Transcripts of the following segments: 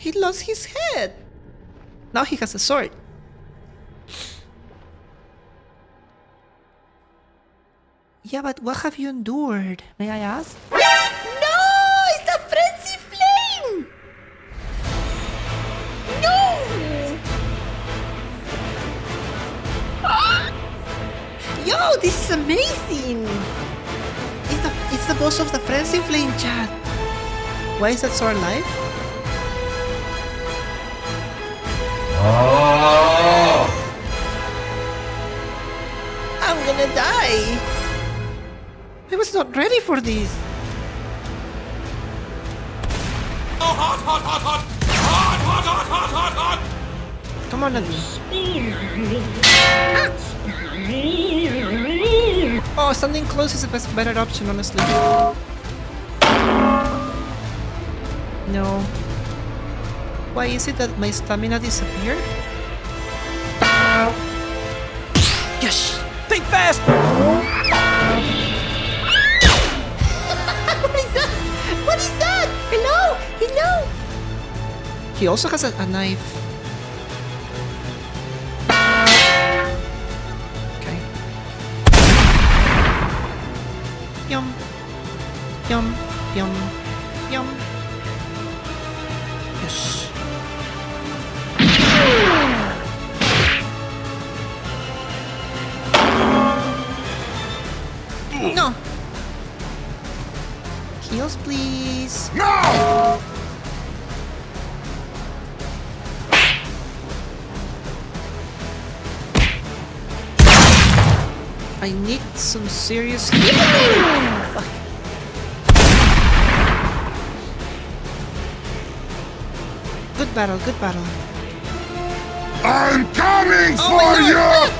He lost his head. Now he has a sword. Yeah, but what have you endured? May I ask? No! It's the frenzy flame! No! Yo, this is amazing! It's the boss of the frenzy flame, chat. Why is that sword alive? Oh! I'm gonna die! I was not ready for this! Oh, hot, hot, hot, hot! Hot, hot, hot, hot, hot, hot! Come on, Nadine. Oh, standing close is a better option, honestly. No. Why is it that my stamina disappeared? Yes! Think fast! What is that? What is that? Hello? Hello? He also has a knife. Okay. Yum. Yum. Yum. Yum. Yes. No. Heals, please. No! I need some serious healing. Fuck. Good battle, good battle. I'm coming Oh for my you! God.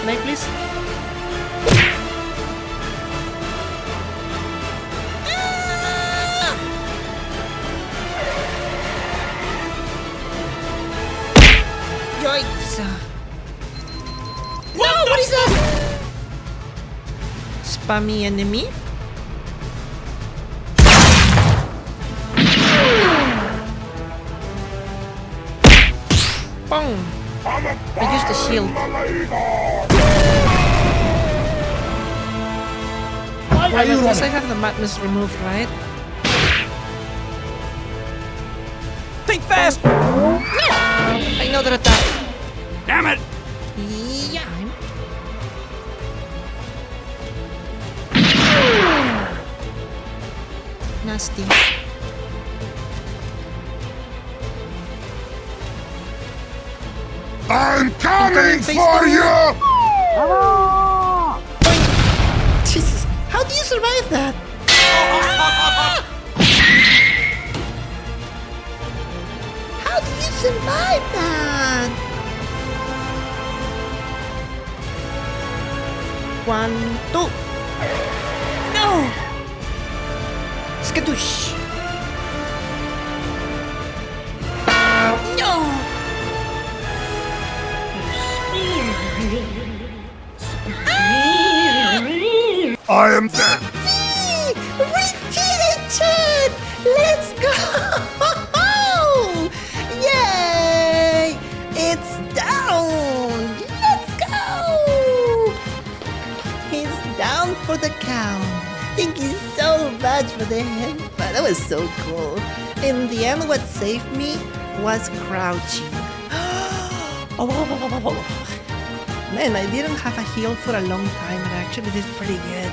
Can I please? Yikes! No, what is that? Spammy enemy? Boom! I used the shield. At least I have the madness removed, right? Think fast! I know that attack. Damn it! Yeah. Nasty. I'm coming face for down. you! Jesus, how do you survive that? How do you survive that? 1, 2. No! Skadoosh! No! I am dead! We did it, Chad! Let's go! Yay! It's down! Let's go! He's down for the count. Thank you so much for the headbutt. That was so cool. In the end, what saved me was crouching. Man, I didn't have a heal for a long time and I actually did pretty good.